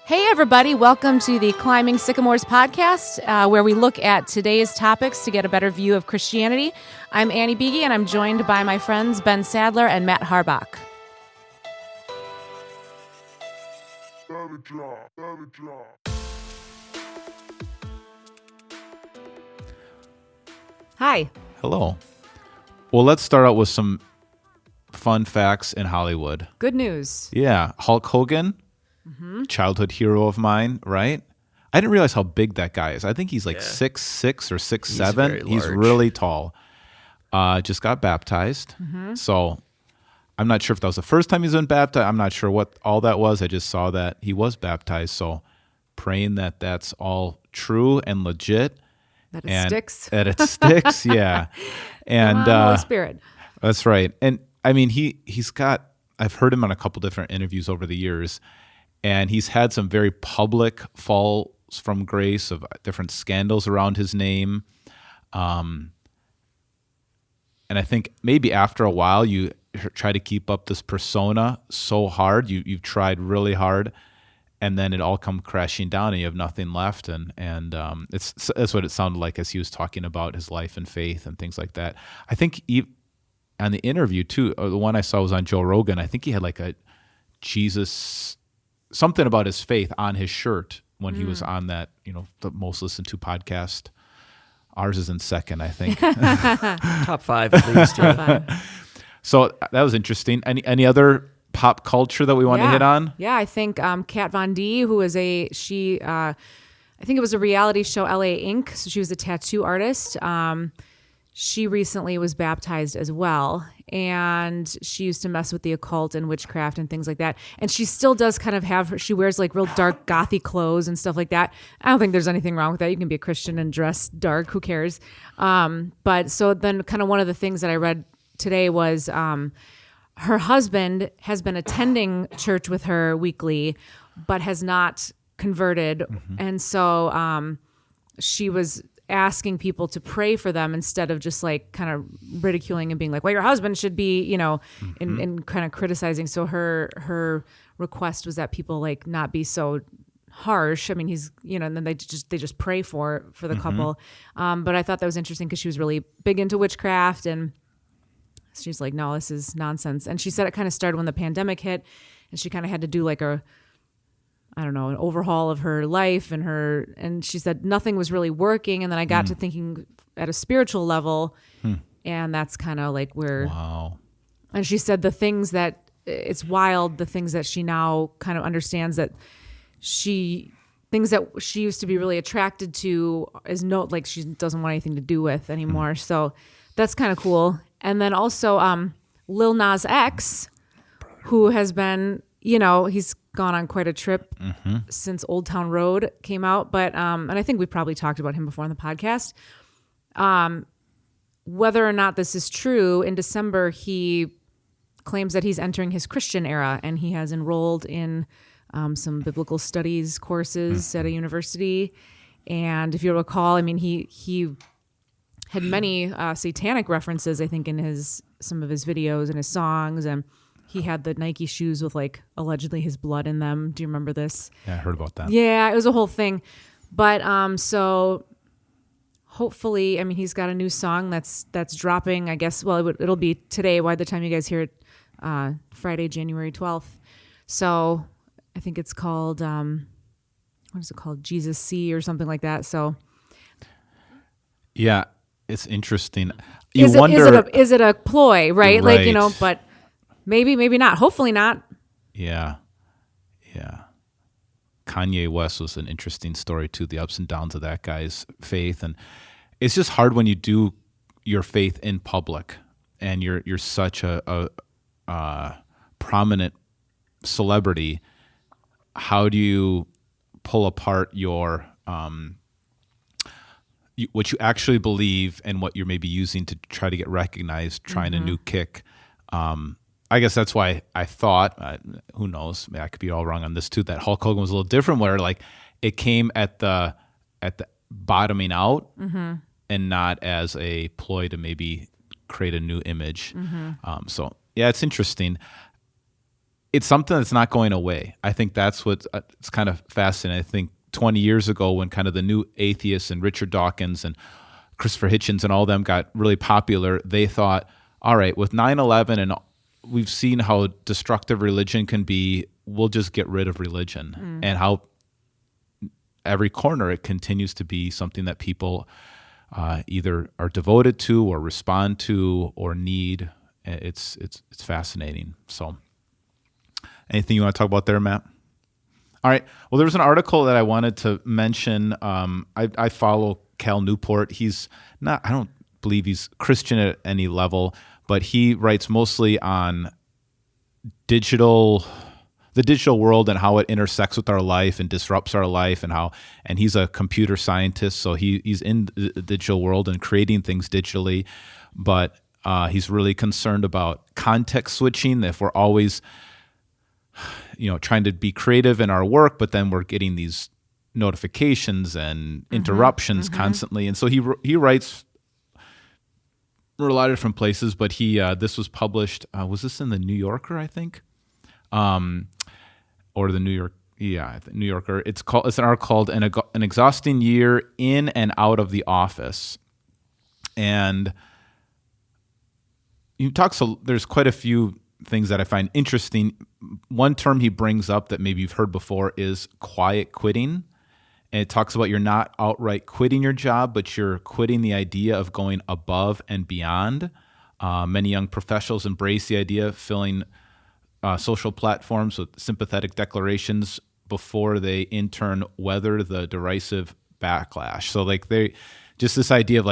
Hey, everybody. Welcome to the Climbing Sycamores podcast, where we look at today's topics to get a better view of Christianity. I'm Annie Beege, and I'm joined by my friends Ben Sadler and Matt Harbach. Hi. Hello. Well, let's start out with some fun facts in Hollywood. Good news. Yeah. Hulk Hogan, childhood hero of mine, right? I didn't realize how big that guy is. I think he's like 6'6" or 6'7". very He's large. really tall. Just got baptized. So I'm not sure if that was the first time he's been baptized. I'm not sure what all that was. I just saw that he was baptized. So praying that that's all true and legit. That it and sticks. That it sticks, yeah. And Come on, Holy Spirit. that's right. And I mean, he's got, I've heard him on a couple different interviews over the years, and he's had some very public falls from grace of different scandals around his name. And I think maybe after a while, you try to keep up this persona so hard. You've tried really hard, and then it all come crashing down, and you have nothing left. And that's what it sounded like as he was talking about his life and faith and things like that. I think on the interview too, the one I saw was on Joe Rogan. I think he had like a Jesus, something about his faith on his shirt when he was on that, the most listened to podcast. Ours is in second, I think. Top 5 at least. Yeah. So that was interesting. Any other pop culture that we want to hit on? Yeah, I think Kat Von D, who is I think it was a reality show, LA Inc. So she was a tattoo artist. She recently was baptized as well, and she used to mess with the occult and witchcraft and things like that. And she still does kind of she wears like real dark gothy clothes and stuff like that. I don't think there's anything wrong with that. You can be a Christian and dress dark. Who cares? But so then kind of one of the things that I read today was her husband has been attending church with her weekly, but has not converted. And so she was asking people to pray for them instead of just like kind of ridiculing and being like, well, your husband should be, and kind of criticizing. So her request was that people like not be so harsh. I mean, he's, and then they just pray for the couple. But I thought that was interesting because she was really big into witchcraft, and she's like, no, this is nonsense. And she said it kind of started when the pandemic hit, and she kind of had to do like an overhaul of her life and she said nothing was really working. And then I got to thinking at a spiritual level, and that's kind of like where, Wow. and she said the things that she now kind of understands that things that she used to be really attracted to is like she doesn't want anything to do with anymore. So that's kind of cool. And then also Lil Nas X, who has been, he's gone on quite a trip since Old Town Road came out. But and I think we've probably talked about him before on the podcast. Whether or not this is true, in December he claims that he's entering his Christian era, and he has enrolled in some biblical studies courses at a university. And if you recall, I mean, he had many satanic references, I think, in some of his videos and his songs, and he had the Nike shoes with like allegedly his blood in them. Do you remember this? Yeah, I heard about that. Yeah, it was a whole thing. But so hopefully, I mean, he's got a new song that's dropping, I guess. Well, it'll be today by the time you guys hear it, Friday, January 12th. So I think it's called, what is it called? Jesus C or something like that. So Yeah, it's interesting. is it a ploy, right? Like, but maybe not. Hopefully not. Yeah. Kanye West was an interesting story too, the ups and downs of that guy's faith. And it's just hard when you do your faith in public and you're such a prominent celebrity. How do you pull apart your what you actually believe and what you're maybe using to try to get recognized, trying a new kick? I guess that's why I thought, who knows, I could be all wrong on this too, that Hulk Hogan was a little different, where like it came at the bottoming out and not as a ploy to maybe create a new image. So yeah, it's interesting. it's something that's not going away. I think that's what it's kind of fascinating. I think 20 years ago when kind of the new atheists and Richard Dawkins and Christopher Hitchens and all them got really popular, they thought, all right, with 9/11 and we've seen how destructive religion can be, we'll just get rid of religion. And how every corner it continues to be something that people either are devoted to or respond to or need. It's fascinating. So anything you want to talk about there, Matt? All right. Well, there was an article that I wanted to mention. I follow Cal Newport. He's not, I don't believe he's Christian at any level, but he writes mostly on the digital world and how it intersects with our life and disrupts our life, and he's a computer scientist, so he's in the digital world and creating things digitally, but he's really concerned about context switching. If we're always, trying to be creative in our work, but then we're getting these notifications and interruptions constantly, and so he writes for a lot of different places, but this was published. Was this in the New Yorker, I think? Or the New Yorker. It's an article called "An Exhausting Year in and Out of the Office," and there's quite a few things that I find interesting. One term he brings up that maybe you've heard before is quiet quitting, and it talks about you're not outright quitting your job, but you're quitting the idea of going above and beyond. Many young professionals embrace the idea of filling social platforms with sympathetic declarations before they in turn weather the derisive backlash. So just this idea of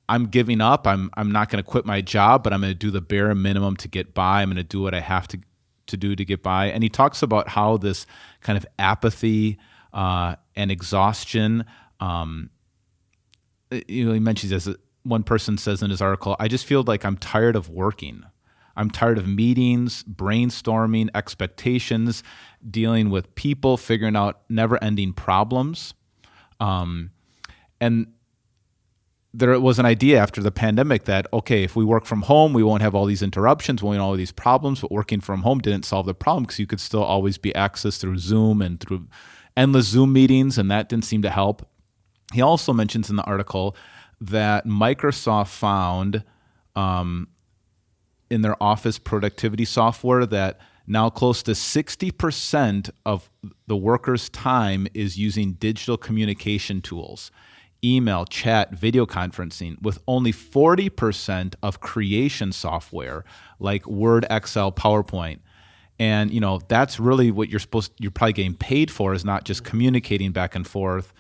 I'm giving up. I'm not going to quit my job, but I'm going to do the bare minimum to get by. I'm going to do what I have to do to get by. And he talks about how this kind of apathy and exhaustion. He mentions, as one person says in his article, I just feel like I'm tired of working. I'm tired of meetings, brainstorming, expectations, dealing with people, figuring out never-ending problems. And there was an idea after the pandemic that, okay, if we work from home, we won't have all these interruptions, we won't have all these problems, but working from home didn't solve the problem because you could still always be accessed through Zoom and through endless Zoom meetings, and that didn't seem to help. He also mentions in the article that Microsoft found in their office productivity software that now close to 60% of the workers' time is using digital communication tools, email, chat, video conferencing, with only 40% of creation software like Word, Excel, PowerPoint. And that's really what you're probably getting paid for, is not just communicating back and forth,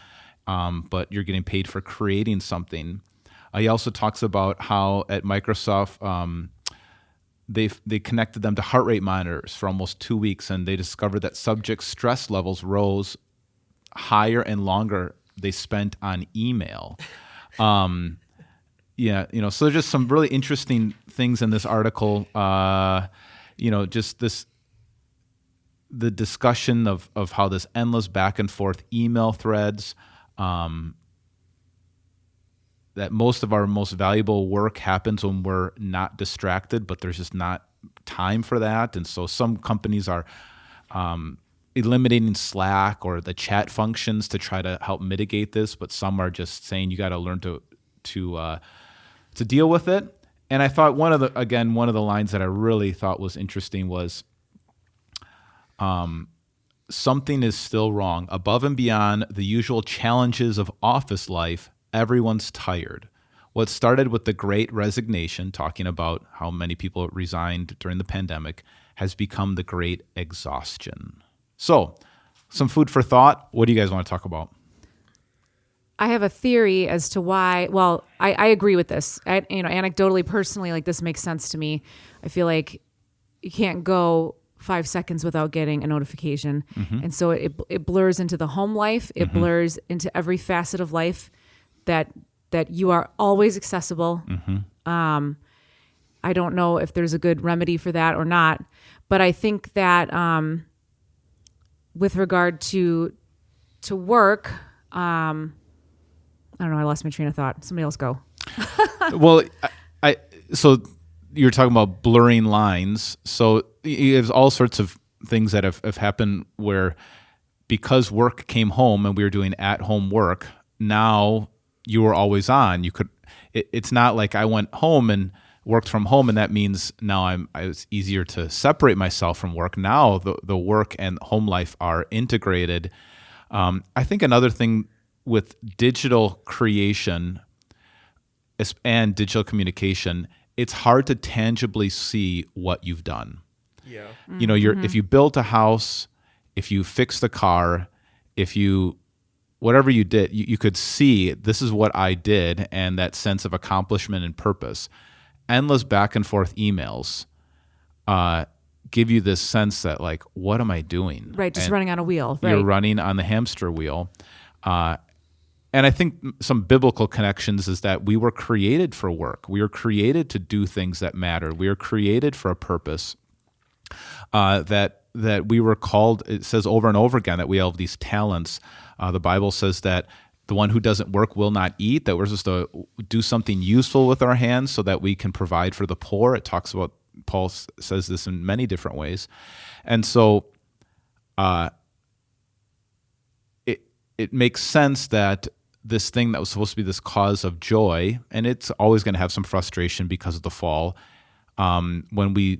but you're getting paid for creating something. He also talks about how at Microsoft, they connected them to heart rate monitors for almost 2 weeks, and they discovered that subjects' stress levels rose higher and longer they spent on email. So there's just some really interesting things in this article. Just the discussion of how this endless back and forth email threads, that most of our most valuable work happens when we're not distracted, but there's just not time for that. And so some companies are eliminating Slack or the chat functions to try to help mitigate this, but some are just saying you got to learn to deal with it. And I thought one of the lines that I really thought was interesting was, something is still wrong. Above and beyond the usual challenges of office life, everyone's tired. What started with the Great Resignation, talking about how many people resigned during the pandemic, has become the Great Exhaustion. So, some food for thought. What do you guys want to talk about? I have a theory as to why. Well, I agree with this. Anecdotally, personally, this makes sense to me. I feel like you can't go 5 seconds without getting a notification, and so it blurs into the home life. It blurs into every facet of life that you are always accessible. I don't know if there's a good remedy for that or not, but I think that with regard to work, I don't know. I lost my train of thought. Somebody else go. Well, so you're talking about blurring lines. So there's all sorts of things that have happened where because work came home and we were doing at-home work, now you were always on. You could. It's not like I went home and worked from home, and that means now it's easier to separate myself from work. Now the work and home life are integrated. I think another thing with digital creation and digital communication, it's hard to tangibly see what you've done. Yeah. You know, if you built a house, if you fixed a car, if you whatever you did, you could see this is what I did, and that sense of accomplishment and purpose. Endless back and forth emails give you this sense that, like, what am I doing? Right, just running on a wheel. Right. You're running on the hamster wheel. And I think some biblical connections is that we were created for work. We were created to do things that matter. We were created for a purpose. That we were called. It says over and over again that we have these talents. The Bible says that the one who doesn't work will not eat. That we're supposed to do something useful with our hands so that we can provide for the poor. It talks about, Paul says this in many different ways, and so it makes sense that this thing that was supposed to be this cause of joy, and it's always going to have some frustration because of the fall, when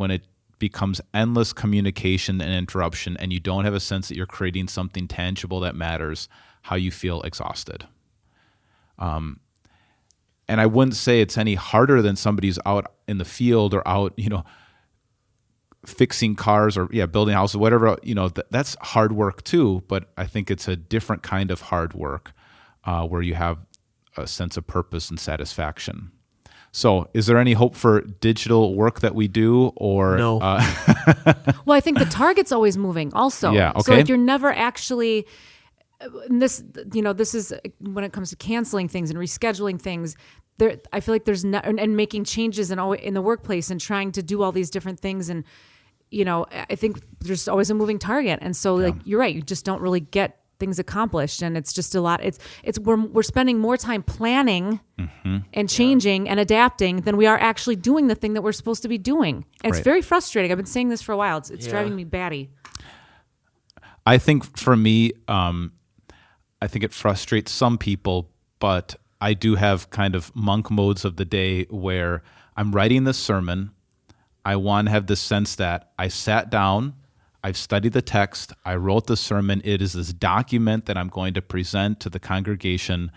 it becomes endless communication and interruption, and you don't have a sense that you're creating something tangible that matters, how you feel exhausted. And I wouldn't say it's any harder than somebody who's out in the field or out, fixing cars or building houses, whatever, that's hard work too. But I think it's a different kind of hard work where you have a sense of purpose and satisfaction. So is there any hope for digital work that we do, or no? Well, I think the target's always moving also. Yeah, okay. So like you're never actually, this is when it comes to canceling things and rescheduling things, I feel like there's and making changes in the workplace and trying to do all these different things. And, I think there's always a moving target. And so like, you're right. You just don't really get things accomplished, and it's just a lot. We're spending more time planning and changing and adapting than we are actually doing the thing that we're supposed to be doing. And It's very frustrating. I've been saying this for a while. It's driving me batty. I think for me, I think it frustrates some people, but I do have kind of monk modes of the day where I'm writing this sermon. I want to have this sense that I sat down, I've studied the text, I wrote the sermon. It is this document that I'm going to present to the congregation.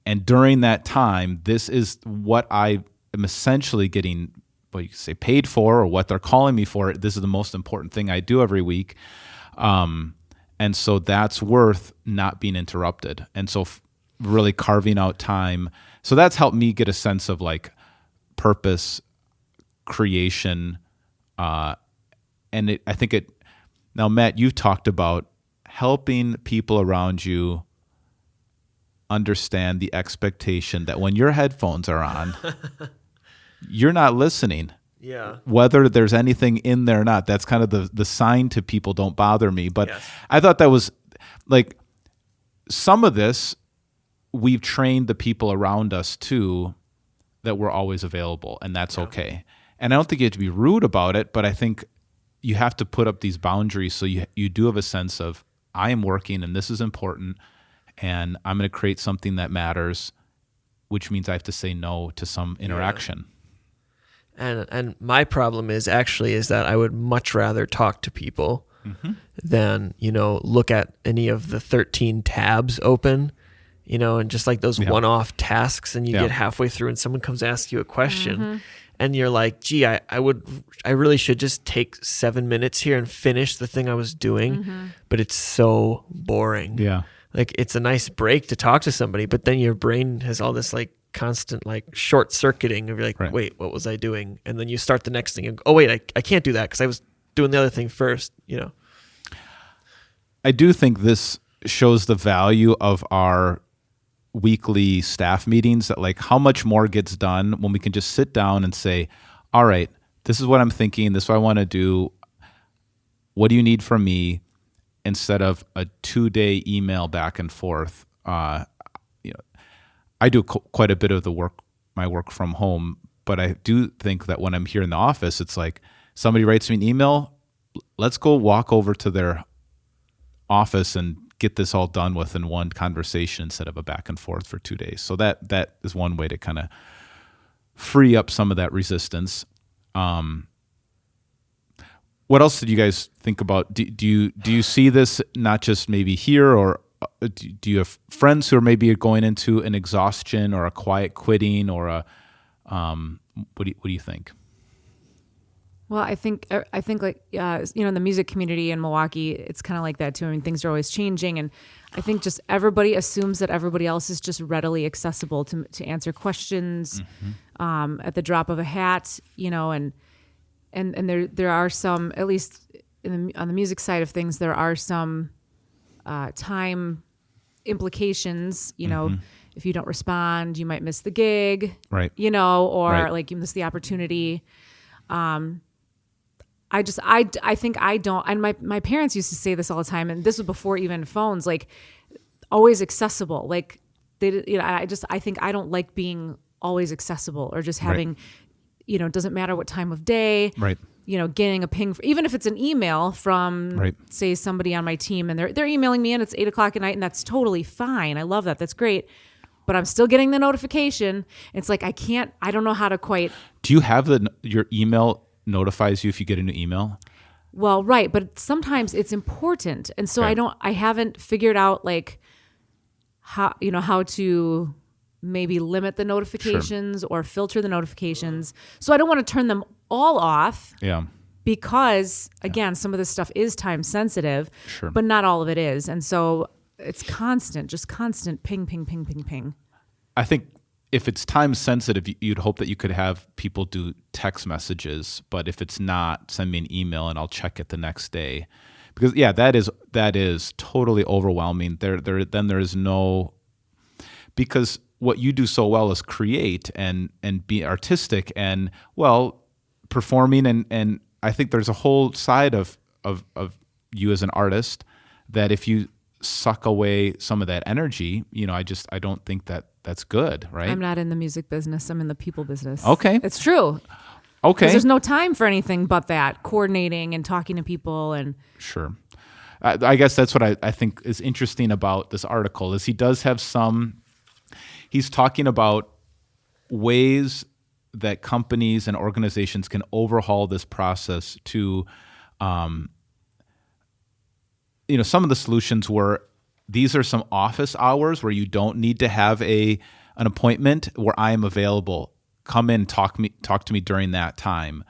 And during that time, this is what I am essentially getting, what you could say, paid for, or what they're calling me for. This is the most important thing I do every week. And so that's worth not being interrupted. And so really carving out time. So that's helped me get a sense of like purpose, creation, I think it. Now, Matt, you've talked about helping people around you understand the expectation that when your headphones are on, you're not listening. Yeah. Whether there's anything in there or not, that's kind of the sign to people, don't bother me. But Yes. I thought that was like some of this, we've trained the people around us too, that we're always available, and that's okay. And I don't think you have to be rude about it, but I think you have to put up these boundaries so you do have a sense of, I am working and this is important, and I'm going to create something that matters, which means I have to say no to some interaction. And my problem is that I would much rather talk to people than, look at any of the 13 tabs open, and just like those one-off tasks, and you get halfway through and someone comes to ask you a question and you're like, gee, I really should just take 7 minutes here and finish the thing I was doing, but it's so boring. Yeah. Like, it's a nice break to talk to somebody, but then your brain has all this like constant like short circuiting of, you're like, wait, what was I doing? And then you start the next thing and go, oh wait, I can't do that because I was doing the other thing first, I do think this shows the value of our weekly staff meetings, that like how much more gets done when we can just sit down and say, all right, this is what I'm thinking, this is what I want to do, what do you need from me, instead of a 2-day email back and forth. I do quite a bit of my work from home, but I do think that when I'm here in the office, it's like somebody writes me an email, let's go walk over to their office and get this all done with in one conversation instead of a back and forth for 2 days. So that is one way to kind of free up some of that resistance. What else did you guys think about? Do you see this not just maybe here, or do you have friends who are maybe going into an exhaustion or a quiet quitting or a what do you think? Well, I think like in the music community in Milwaukee, it's kind of like that too. I mean, things are always changing, and I think just everybody assumes that everybody else is just readily accessible to answer questions at the drop of a hat, and there are some, at least on the music side of things, there are some time implications. If you don't respond, you might miss the gig, right? Or right. like you miss the opportunity. I think I don't, and my parents used to say this all the time, and this was before even phones, like always accessible. Like I think I don't like being always accessible or just having, it doesn't matter what time of day, right? Getting a ping, even if it's an email from say somebody on my team and they're emailing me and it's 8:00 at night, and that's totally fine. I love that. That's great. But I'm still getting the notification. It's like, I don't know how to quite. Do you have your email notifies you if you get a new email? Well, right. But sometimes it's important. And so I haven't figured out like how to maybe limit the notifications or filter the notifications. So I don't want to turn them all off. Yeah. Because again, some of this stuff is time sensitive, but not all of it is. And so it's just constant ping, ping, ping, ping, ping. I think if it's time sensitive, you'd hope that you could have people do text messages, but if it's not, send me an email and I'll check it the next day. Because that is totally overwhelming. There is no, because what you do so well is create and be artistic and performing, and I think there's a whole side of you as an artist that if you suck away some of that energy, I don't think that's good, right? I'm not in the music business. I'm in the people business. Okay. It's true. Okay. Because there's no time for anything but that, coordinating and talking to people. And sure. I guess that's what I think is interesting about this article is he does have he's talking about ways that companies and organizations can overhaul this process to some of the solutions were, these are some office hours where you don't need to have an appointment, where I am available. Come in, talk to me during that time.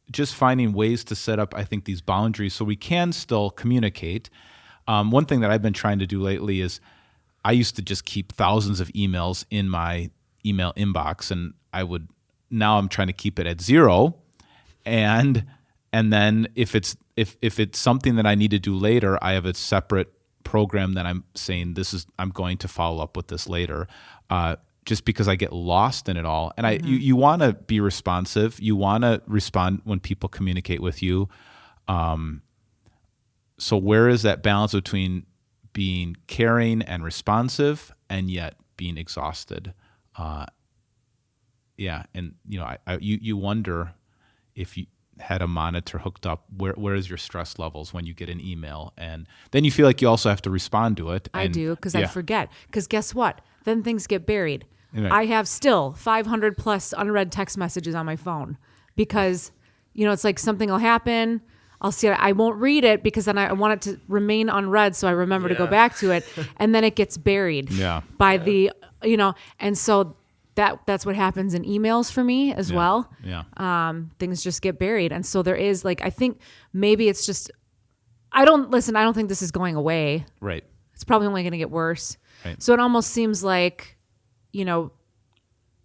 Just finding ways to set up, I think, these boundaries so we can still communicate. One thing that I've been trying to do lately is I used to just keep thousands of emails in my email inbox, and now I'm trying to keep it at 0. And then if it's something that I need to do later, I have a separate program that I'm saying I'm going to follow up with this later, just because I get lost in it all. And you want to be responsive. You want to respond when people communicate with you. So where is that balance between being caring and responsive and yet being exhausted? And you wonder if you had a monitor hooked up, where is your stress levels when you get an email, and then you feel like you also have to respond to it. I do, because I forget. Because guess what? Then things get buried. Right. I have still 500 plus unread text messages on my phone because it's like something will happen. I'll see it. I won't read it because then I want it to remain unread, so I remember to go back to it, and then it gets buried by the and so. That's what happens in emails for me as well. Yeah. Things just get buried. And so there is I think maybe it's just, I don't think this is going away. Right. It's probably only going to get worse. Right. So it almost seems like,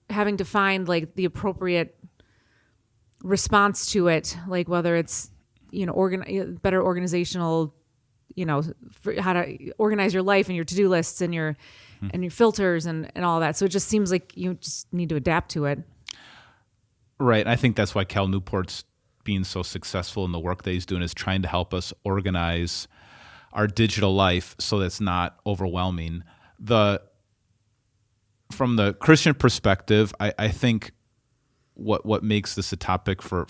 having to find the appropriate response to it, like whether it's, better organizational, for how to organize your life and your to-do lists and your filters and all that. So it just seems like you just need to adapt to it. Right. I think that's why Cal Newport's being so successful in the work that he's doing, is trying to help us organize our digital life so that's not overwhelming. From the Christian perspective, I think what makes this a topic for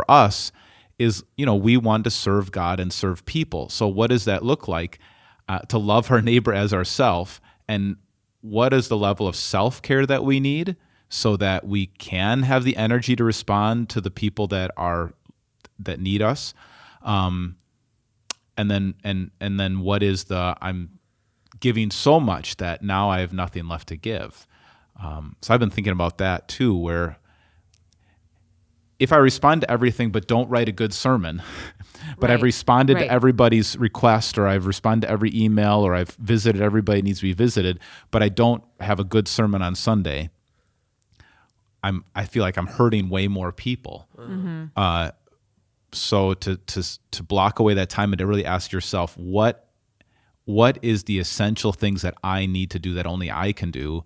us is, we want to serve God and serve people. So what does that look like? To love our neighbor as ourselves, and what is the level of self-care that we need so that we can have the energy to respond to the people that need us, and then what is I'm giving so much that now I have nothing left to give. So I've been thinking about that too, where if I respond to everything but don't write a good sermon, but I've responded to everybody's request, or I've responded to every email, or I've visited everybody that needs to be visited, but I don't have a good sermon on Sunday, I feel like I'm hurting way more people. Mm-hmm. So to block away that time and to really ask yourself, what is the essential things that I need to do that only I can do,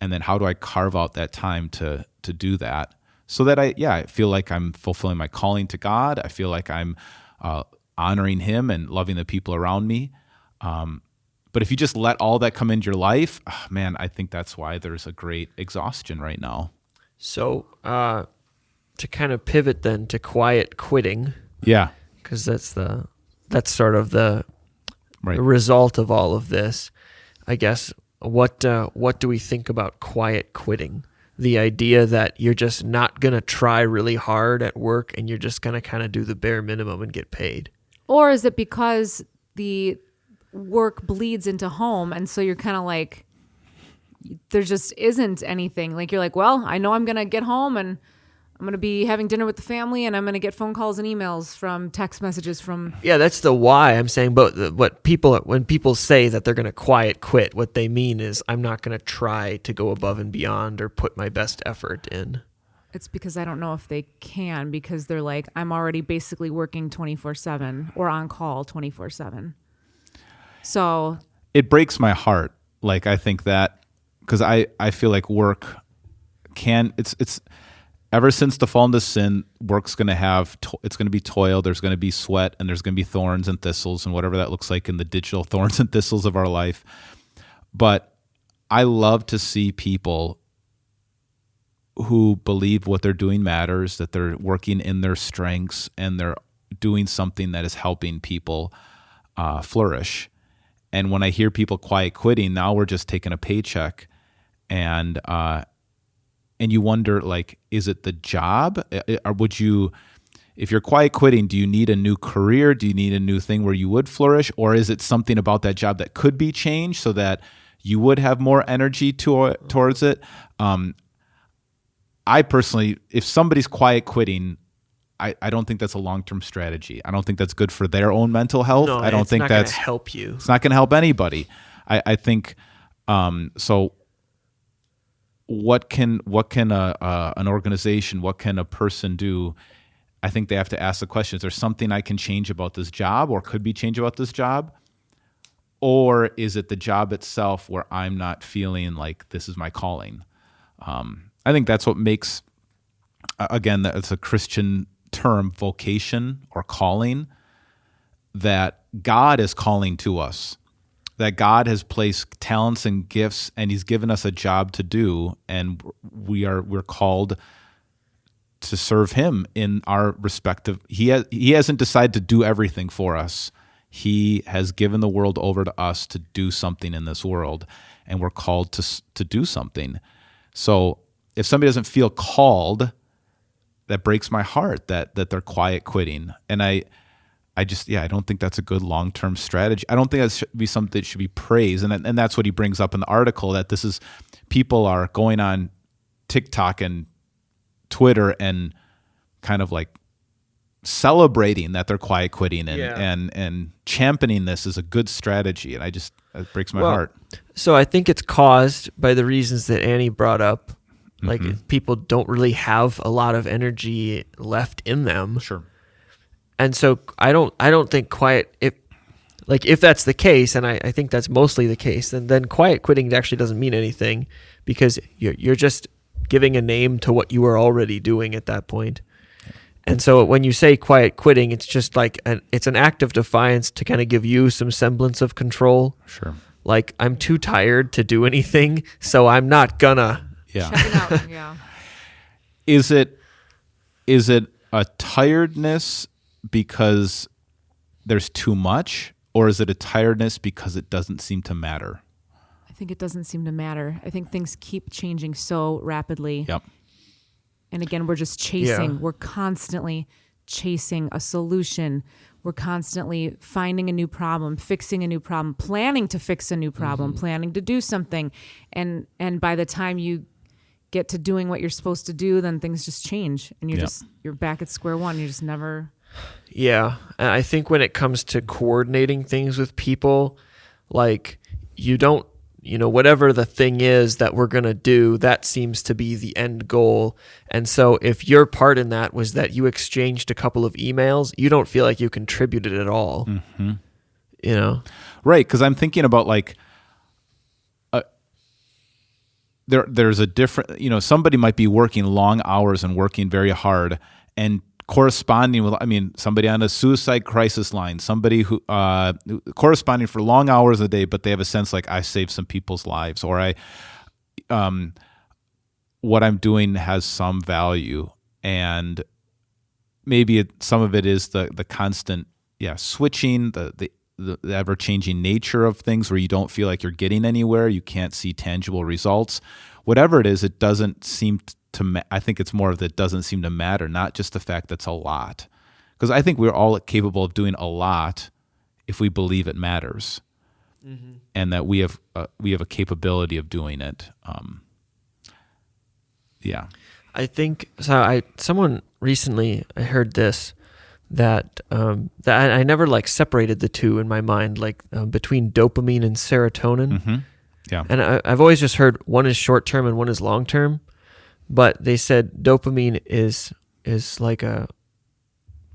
and then how do I carve out that time to do that? So that I feel like I'm fulfilling my calling to God. I feel like I'm honoring Him and loving the people around me. But if you just let all that come into your life, man, I think that's why there's a great exhaustion right now. So to kind of pivot then to quiet quitting. Yeah. Because that's sort of the result of all of this. I guess, what do we think about quiet quitting? The idea that you're just not going to try really hard at work and you're just going to kind of do the bare minimum and get paid. Or is it because the work bleeds into home, and so you're kind of like, there just isn't anything. Like, you're like, well, I know I'm going to get home and I'm going to be having dinner with the family, and I'm going to get phone calls and emails from text messages from... Yeah, that's the why I'm saying. But when people say that they're going to quiet quit, what they mean is, I'm not going to try to go above and beyond or put my best effort in. It's because I don't know if they can, because they're like, I'm already basically working 24/7 or on call 24/7. So... It breaks my heart. Like, I think that, because I feel like work it's ever since the fall into sin, work's going to it's going to be toil, there's going to be sweat, and there's going to be thorns and thistles, and whatever that looks like in the digital thorns and thistles of our life. But I love to see people who believe what they're doing matters, that they're working in their strengths, and they're doing something that is helping people flourish. And when I hear people quiet quitting, now we're just taking a paycheck, and you wonder, like, is it the job? Or if you're quiet quitting, do you need a new career? Do you need a new thing where you would flourish? Or is it something about that job that could be changed so that you would have more energy towards it? I personally, if somebody's quiet quitting, I don't think that's a long-term strategy. I don't think that's good for their own mental health. No, I don't think that's going to help you. It's not going to help anybody. I think so. What can an organization, what can a person do? I think they have to ask the question: is there something I can change about this job, or could be changed about this job, or is it the job itself where I'm not feeling like this is my calling? I think that's what makes, again, that's a Christian term, vocation or calling, that God is calling to us, that God has placed talents and gifts, and He's given us a job to do, and we're called to serve Him in our respective. He hasn't decided to do everything for us. He has given the world over to us to do something in this world, and we're called to do something. So if somebody doesn't feel called, that breaks my heart that they're quiet quitting. And I don't think that's a good long-term strategy. I don't think that should be something that should be praised. And that's what he brings up in the article, that people are going on TikTok and Twitter and kind of like celebrating that they're quiet quitting and championing this as a good strategy. And it breaks my heart. So I think it's caused by the reasons that Annie brought up. Like, people don't really have a lot of energy left in them. Sure. And so I don't think if that's the case, and I think that's mostly the case, then quiet quitting actually doesn't mean anything, because you're just giving a name to what you were already doing at that point. And so when you say quiet quitting, it's just like it's an act of defiance to kind of give you some semblance of control. Sure. Like, I'm too tired to do anything, so I'm not gonna. Yeah. Checking out, yeah. Is it a tiredness because there's too much, or is it a tiredness because it doesn't seem to matter? I think it doesn't seem to matter. I think things keep changing so rapidly. Yep. And again, we're just chasing. Yeah. We're constantly chasing a solution. We're constantly finding a new problem, fixing a new problem, planning to fix a new problem, planning to do something. And by the time you get to doing what you're supposed to do, then things just change and you're back at square one. You just never. Yeah. And I think when it comes to coordinating things with people, like you don't, whatever the thing is that we're going to do, that seems to be the end goal. And so if your part in that was that you exchanged a couple of emails, you don't feel like you contributed at all. Mm-hmm. Right. Because I'm thinking about like, there's a different, somebody might be working long hours and working very hard and corresponding with, somebody on a suicide crisis line, somebody who corresponding for long hours a day, but they have a sense like I saved some people's lives, or what I'm doing has some value, and maybe some of it is the constant switching, the ever changing nature of things where you don't feel like you're getting anywhere, you can't see tangible results. Whatever it is, it doesn't seem I think it's more of that it doesn't seem to matter, not just the fact that it's a lot. Because I think we're all capable of doing a lot if we believe it matters, and that we have a capability of doing it. I think so. Someone recently, I heard this that I never like separated the two in my mind, like between dopamine and serotonin. Mm-hmm. Yeah, and I've always just heard one is short term and one is long term. But they said dopamine is like a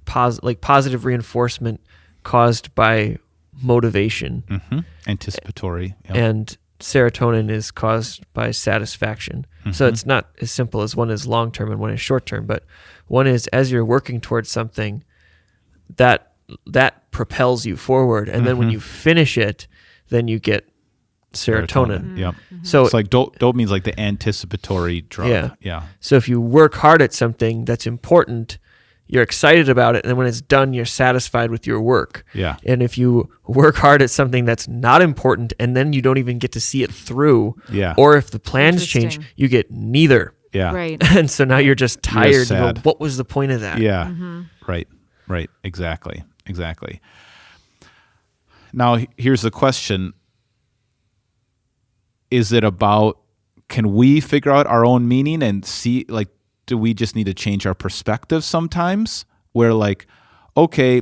positive reinforcement caused by motivation. Mm-hmm. Anticipatory. Yep. And serotonin is caused by satisfaction. Mm-hmm. So it's not as simple as one is long-term and one is short-term, but one is as you're working towards something, that propels you forward. And then when you finish it, then you get serotonin. Yep. So it's like dopamine's like the anticipatory drug. Yeah. So if you work hard at something that's important, you're excited about it, and then when it's done, you're satisfied with your work. Yeah. And if you work hard at something that's not important, and then you don't even get to see it through, or if the plans change, you get neither. Yeah. Right. And so now you're just tired. You're sad. You go, what was the point of that? Yeah. Right. Exactly. Now, here's the question. Is it about, can we figure out our own meaning and see, like, do we just need to change our perspective sometimes? Where like, okay,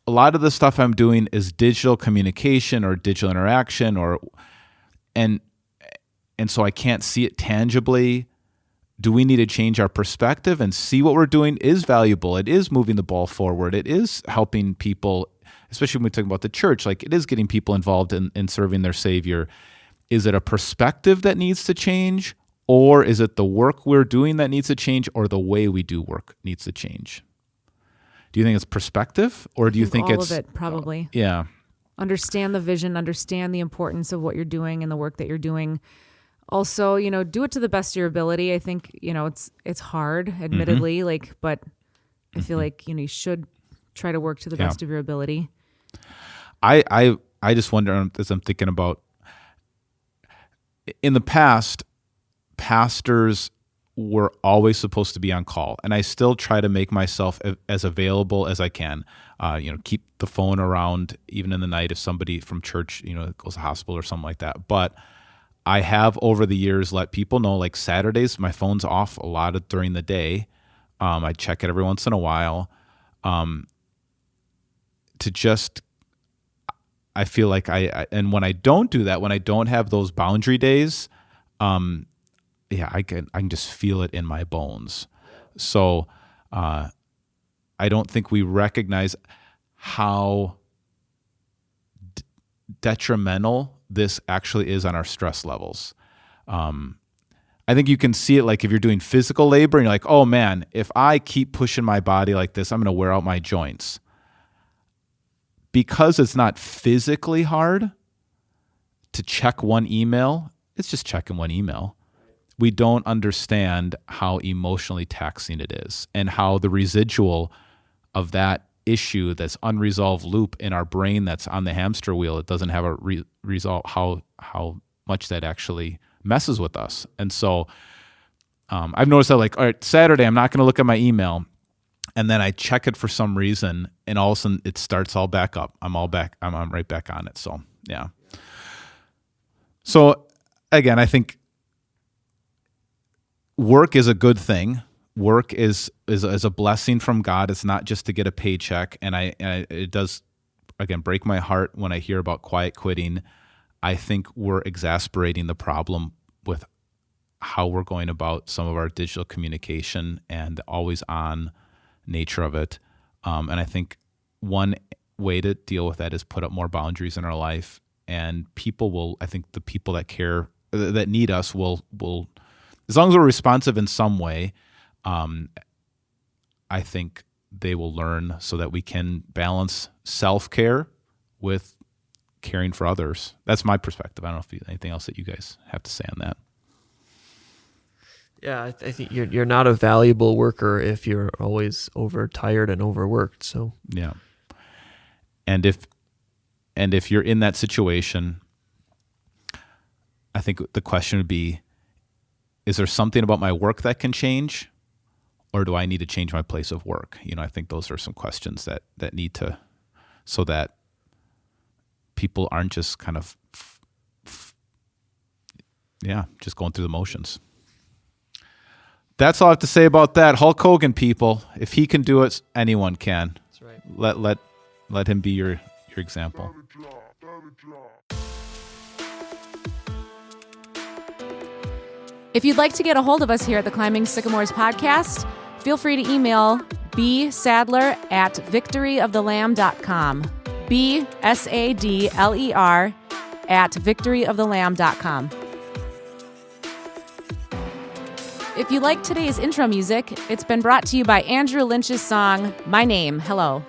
a lot of the stuff I'm doing is digital communication or digital interaction, and so I can't see it tangibly. Do we need to change our perspective and see what we're doing is valuable? It is moving the ball forward. It is helping people, especially when we talk about the church, like it is getting people involved in serving their Savior. Is it a perspective that needs to change, or is it the work we're doing that needs to change, or the way we do work needs to change? Do you think it's perspective, or do you think all it's of it? Probably. Yeah. Understand the vision, understand the importance of what you're doing and the work that you're doing. Also, do it to the best of your ability. I think, it's hard, admittedly, but I feel like, you should try to work to the best of your ability. I just wonder, as I'm thinking about, in the past, pastors were always supposed to be on call, and I still try to make myself as available as I can. Keep the phone around even in the night if somebody from church, goes to hospital or something like that. But I have over the years let people know, like Saturdays, my phone's off a lot during the day. I check it every once in a while. I feel like and when I don't do that, when I don't have those boundary days, I can just feel it in my bones. So I don't think we recognize how detrimental this actually is on our stress levels. I think you can see it like if you're doing physical labor and you're like, oh man, if I keep pushing my body like this, I'm going to wear out my joints. Because it's not physically hard to check one email, it's just checking one email. we don't understand how emotionally taxing it is, and how the residual of that issue, that's unresolved loop in our brain that's on the hamster wheel, it doesn't have a result, how much that actually messes with us. And so I've noticed that, like, all right, Saturday, I'm not going to look at my email, and then I check it for some reason, and all of a sudden it starts all back up. I'm right back on it. So, yeah. So again, I think work is a good thing. Work is a blessing from God. It's not just to get a paycheck. And it does, again, break my heart when I hear about quiet quitting. I think we're exasperating the problem with how we're going about some of our digital communication and the always on nature of it. And I think one way to deal with that is put up more boundaries in our life. And I think the people that care, that need us will, as long as we're responsive in some way, I think they will learn, so that we can balance self-care with caring for others. That's my perspective. I don't know if anything else that you guys have to say on that. Yeah, I think you're not a valuable worker if you're always overtired and overworked. So yeah, and if you're in that situation, I think the question would be, is there something about my work that can change, or do I need to change my place of work? I think those are some questions that need to, so that people aren't just kind of, just going through the motions. That's all I have to say about that. Hulk Hogan, people. If he can do it, anyone can. that's right. Let him be your example. If you'd like to get a hold of us here at the Climbing Sycamores podcast, feel free to email bsadler@victoryofthelamb.com. bsadler@victoryofthelamb.com. If you like today's intro music, it's been brought to you by Andrew Lynch's song, My Name. Hello.